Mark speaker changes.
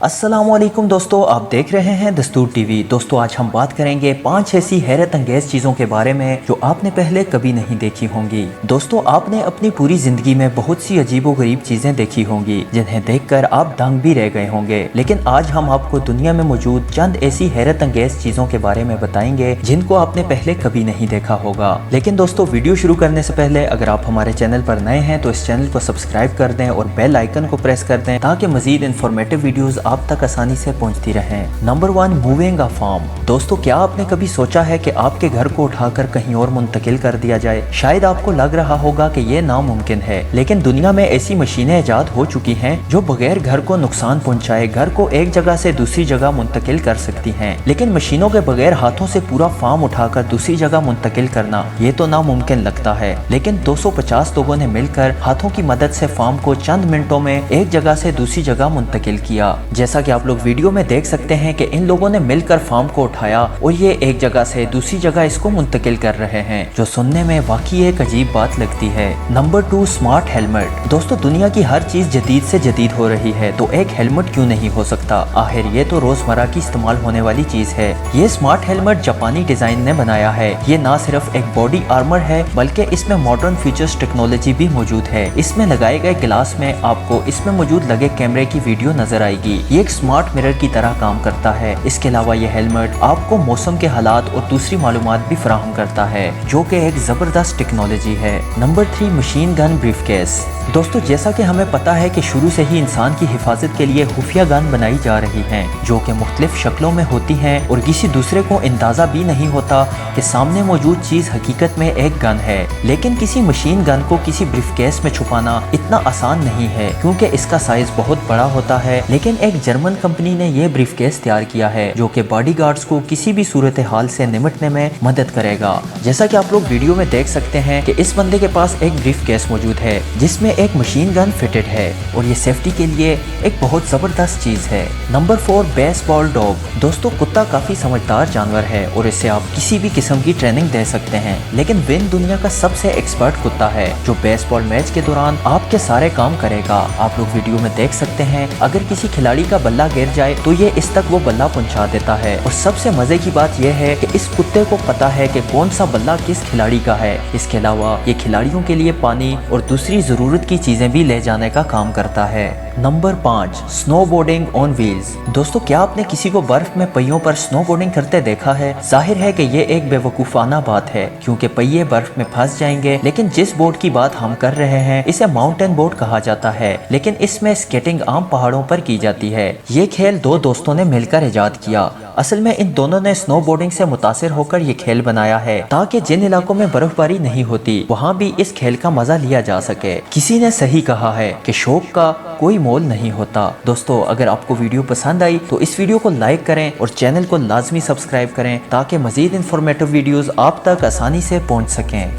Speaker 1: अस्सलाम वालेकुम दोस्तों, आप देख रहे हैं दस्तूर टीवी। दोस्तों आज हम बात करेंगे 5 ऐसी हैरत अंगेज चीज़ों के बारे में जो आपने पहले कभी नहीं देखी होंगी। दोस्तों आपने अपनी पूरी जिंदगी में बहुत सी अजीबो गरीब चीज़ें देखी होंगी जिन्हें देखकर आप दंग भी रह गए होंगे, लेकिन आज हम आपको दुनिया में मौजूद चंद ऐसी हैरत अंगेज चीज़ों के बारे में बताएंगे जिनको आपने पहले कभी नहीं देखा होगा। लेकिन दोस्तों वीडियो शुरू करने से पहले अगर आप हमारे चैनल पर नए हैं तो इस चैनल को सब्सक्राइब कर दें और बेल आइकन को प्रेस कर दें ताकि मजीद इन्फॉर्मेटिव वीडियोस आप तक आसानी से पहुंचती रहें। Number 1, moving a farm. दोस्तों क्या आपने कभी सोचा है कि आपके घर को उठाकर कहीं और मुंतकिल कर दिया जाए? शायद आपको लग रहा होगा कि ये नामुमकिन है, लेकिन दुनिया में ऐसी मशीनें इजाद हो चुकी हैं जो बगैर घर को नुकसान पहुंचाए घर को एक जगह से दूसरी जगह मुंतकिल कर सकती हैं। लेकिन मशीनों के बगैर हाथों से पूरा फार्म उठाकर दूसरी जगह मुंतकिल करना ये तो नामुमकिन लगता है, लेकिन 250 लोगों ने मिलकर हाथों की मदद से फार्म को चंद मिनटों में एक जगह से दूसरी जगह मुंतकिल किया। जैसा कि आप लोग वीडियो में देख सकते हैं कि इन लोगों ने मिलकर फार्म को उठाया और ये एक जगह से दूसरी जगह इसको मुंतकिल कर रहे हैं, जो सुनने में वाकई एक अजीब बात लगती है। Number 2, smart helmet. दोस्तों दुनिया की हर चीज जदीद से जदीद हो रही है तो एक हेलमेट क्यों नहीं हो सकता? आखिर ये तो रोजमर्रा की इस्तेमाल होने वाली चीज है। ये स्मार्ट हेलमेट जापानी डिजाइन ने बनाया है। ये ना सिर्फ एक बॉडी आर्मर है बल्कि इसमें मॉडर्न फीचर्स टेक्नोलॉजी भी मौजूद है। इसमें लगाए गए गिलास में आपको इसमें मौजूद लगे कैमरे की वीडियो नजर आएगी। ये एक स्मार्ट मिरर की तरह काम करता है। इसके अलावा ये हेलमेट आपको मौसम के हालात और दूसरी मालूमात भी फराहम करता है, जो कि एक जबरदस्त टेक्नोलॉजी है। Number 3, machine gun briefcase. दोस्तों जैसा कि हमें पता है कि शुरू से ही इंसान की हिफाजत के लिए खुफिया गन बनाई जा रही हैं, जो कि मुख्तलिफ शक्लों में होती हैं और किसी दूसरे को अंदाजा भी नहीं होता कि सामने मौजूद चीज हकीकत में एक गन है। लेकिन किसी मशीन गन को किसी ब्रीफकेस में छुपाना इतना आसान नहीं है क्योंकि इसका साइज बहुत बड़ा होता है। लेकिन एक जर्मन कंपनी ने यह ब्रीफकेस तैयार किया है जो कि बॉडीगार्ड्स को किसी भी सूरत हाल से निपटने में मदद करेगा। जैसा कि आप लोग वीडियो में देख सकते हैं कि इस बंदे के पास एक ब्रीफकेस मौजूद है जिसमें एक मशीन गन फिटेड है और ये सेफ्टी के लिए एक बहुत जबरदस्त चीज है। Number 4, baseball dog. दोस्तों कुत्ता काफी समझदार जानवर है और इससे आप किसी भी किस्म की ट्रेनिंग दे सकते हैं, लेकिन विन दुनिया का सबसे एक्सपर्ट कुत्ता है जो बेसबॉल मैच के दौरान आपके सारे काम करेगा। आप लोग वीडियो में देख सकते हैं अगर किसी खिलाड़ी का बल्ला गिर जाए तो ये इस तक वो बल्ला पहुंचा देता है। और सबसे मजे की बात यह है कि इस कुत्ते को पता है कि कौन सा बल्ला किस खिलाड़ी का है। इसके अलावा ये खिलाड़ियों के लिए पानी और दूसरी जरूरत की चीजें भी ले जाने का काम करता है। Number 5, snowboarding on wheels. दोस्तों क्या आपने किसी को बर्फ में पहियों पर स्नोबोर्डिंग करते देखा है? जाहिर है कि ये एक बेवकूफाना बात है क्योंकि पहिए बर्फ में फंस जाएंगे, लेकिन जिस बोर्ड की बात हम कर रहे हैं इसे माउंटेन बोर्ड कहा जाता है, लेकिन इसमें स्केटिंग आम पहाड़ों पर की जाती है। ये खेल दो दोस्तों ने मिलकर इजाद किया। असल में इन दोनों ने स्नोबोर्डिंग से मुतासिर होकर ये खेल बनाया है ताकि जिन इलाकों में बर्फबारी नहीं होती वहाँ भी इस खेल का मजा लिया जा सके। किसी ने सही कहा है कि शौक का कोई मोल नहीं होता। दोस्तों अगर आपको वीडियो पसंद आई तो इस वीडियो को लाइक करें और चैनल को लाजमी सब्सक्राइब करें ताकि मजीद इंफॉर्मेटिव वीडियोस आप तक आसानी से पहुंच सकें।